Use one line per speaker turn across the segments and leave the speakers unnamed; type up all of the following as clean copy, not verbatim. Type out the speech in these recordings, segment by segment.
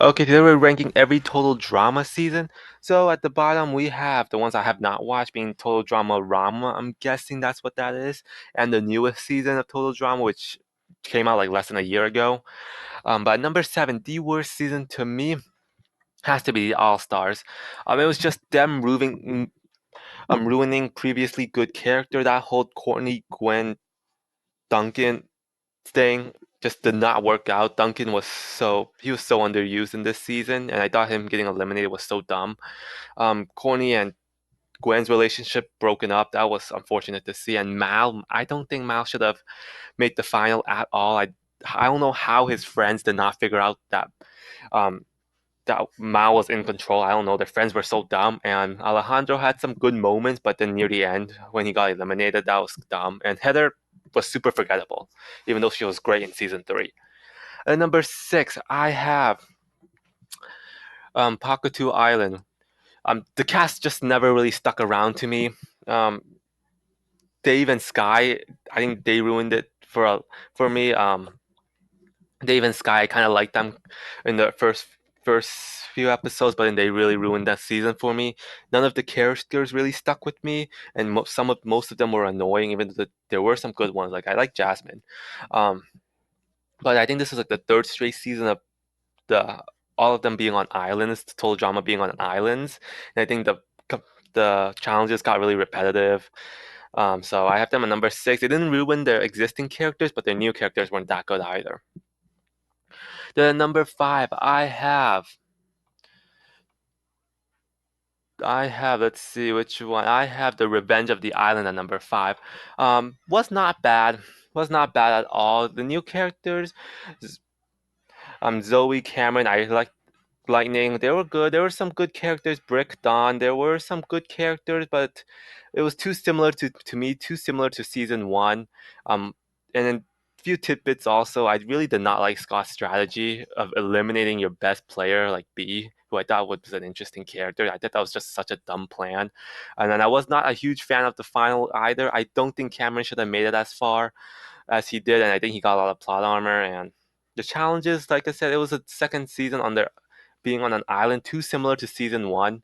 Okay, today we're ranking every total drama season. So at the bottom we have the ones I have not watched, being Total Drama Rama. I'm guessing that's what that is, and the newest season of Total Drama, which came out like less than a year ago. But number seven, the worst season to me has to be the All Stars. It was just them ruining previously good character. That whole Courtney, Gwen, Duncan thing just did not work out. Duncan was so underused in this season, and I thought him getting eliminated was so dumb. Courtney and Gwen's relationship broken up. That was unfortunate to see. And Mal, I don't think Mal should have made the final at all. I don't know how his friends did not figure out um that Mal was in control. I don't know. Their friends were so dumb. And Alejandro had some good moments, but then near the end, when he got eliminated, that was dumb. And Heather was super forgettable, even though she was great in season three. And number six, I have Pakatu Island. The cast just never really stuck around to me. Um, Dave and Sky, I think they ruined it for me. Dave and Sky, I kind of liked them in the first few episodes, but then they really ruined that season for me. None of the characters really stuck with me, and most of them were annoying. Even though there were some good ones, like I like Jasmine, um, but I think this is like the third straight season of the all of them being on islands, the total drama being on islands, and I think the challenges got really repetitive. So I have them at number six. They didn't ruin their existing characters, but their new characters weren't that good either. The number five, let's see which one. I have the Revenge of the Island at number five. Was not bad. Was not bad at all. The new characters, Zoe, Cameron, I like Lightning. They were good. There were some good characters. Brick, Dawn. There were some good characters, but it was too similar to me. Too similar to season one. And then few tidbits also. I really did not like Scott's strategy of eliminating your best player like B, who I thought was an interesting character. I thought that was just such a dumb plan. And then I was not a huge fan of the final either. I don't think Cameron should have made it as far as he did, and I think he got a lot of plot armor and the challenges. Like I said, it was a second season on their being on an island, too similar to season one,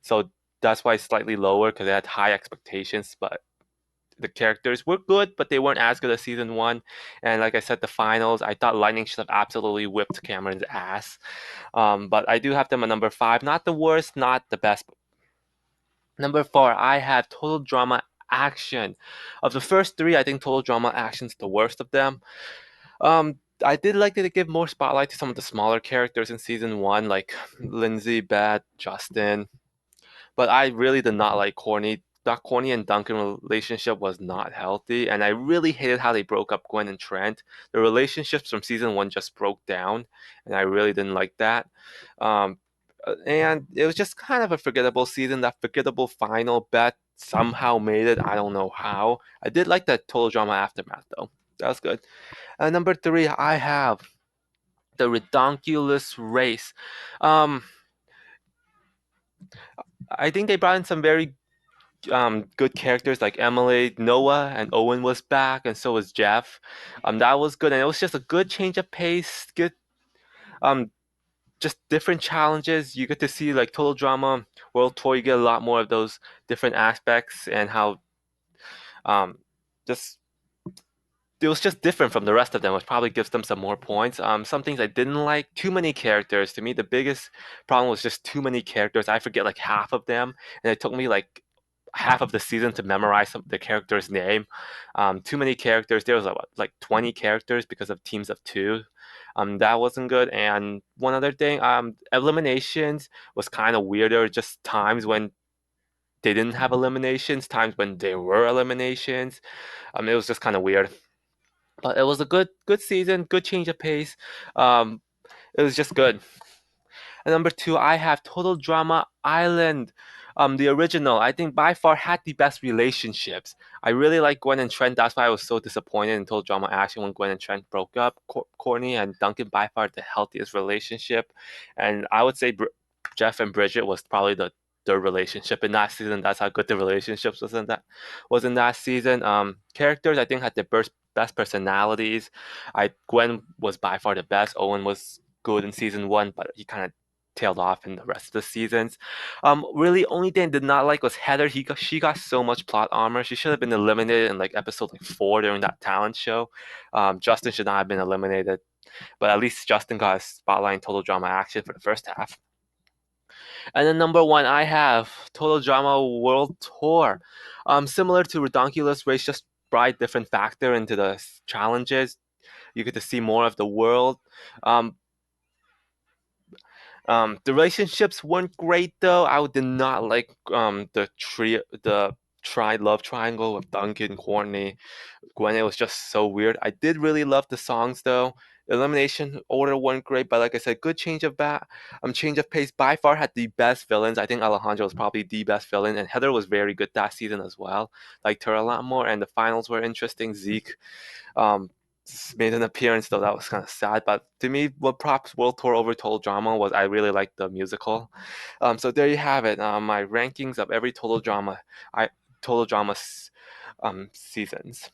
so that's why it's slightly lower because they had high expectations. But the characters were good, but they weren't as good as season one. And like I said, the finals, I thought Lightning should have absolutely whipped Cameron's ass. But I do have them at number five. Not the worst, not the best. Number four, I have Total Drama Action. Of the first three, I think Total Drama Action's the worst of them. I did like to give more spotlight to some of the smaller characters in season one, like Lindsay, Beth, Justin. But I really did not like Corny. That Corny and Duncan relationship was not healthy, and I really hated how they broke up Gwen and Trent. The relationships from season one just broke down, and I really didn't like that. Um, and it was just kind of a forgettable season. That forgettable final, Beth somehow made it. I don't know how. I did like that Total Drama Aftermath though. That was good. Number three, I have the Redonkulous Race. Um, I think they brought in some very good characters like Emily, Noah, and Owen was back, and so was Jeff. That was good, and it was just a good change of pace. Good, um, just different challenges. You get to see like Total Drama World Tour. You get a lot more of those different aspects and how um, just it was just different from the rest of them, which probably gives them some more points. Some things I didn't like, too many characters. To me, the biggest problem was just too many characters. I forget like half of them, and it took me like half of the season to memorize the character's name. Too many characters. There was like 20 characters because of teams of two. That wasn't good. And one other thing, eliminations was kind of weirder. Just times when they didn't have eliminations, times when there were eliminations. It was just kind of weird. But it was a good season, good change of pace. Um, it was just good. And number two, I have Total Drama Island. The original, I think by far had the best relationships. I really like Gwen and Trent. That's why I was so disappointed in Total Drama Action when Gwen and Trent broke up. Courtney and Duncan by far the healthiest relationship, and I would say Jeff and Bridget was probably the relationship in that season. That's how good the relationships was in that season. Characters I think had the best personalities. Gwen was by far the best. Owen was good in season one, but he kind of tailed off in the rest of the seasons. Really, only thing I did not like was Heather. She got so much plot armor. She should have been eliminated in like episode like 4 during that talent show. Justin should not have been eliminated, but at least Justin got a spotlight in Total Drama Action for the first half. And then number one, I have Total Drama World Tour. Similar to Redonkulous Race, just brought different factor into the challenges. You get to see more of the world. Um, the relationships weren't great though. I did not like the tri love triangle with Duncan, Courtney, Gwen. It was just so weird. I did really love the songs though. Elimination order weren't great, but like I said, good change of pace. By far had the best villains. I think Alejandro was probably the best villain, and Heather was very good that season as well. Liked her a lot more, and the finals were interesting. Zeke um, made an appearance though. That was kind of sad, but to me, what props World Tour over Total Drama was I really liked the musical. So there you have it. My rankings of every Total Drama seasons.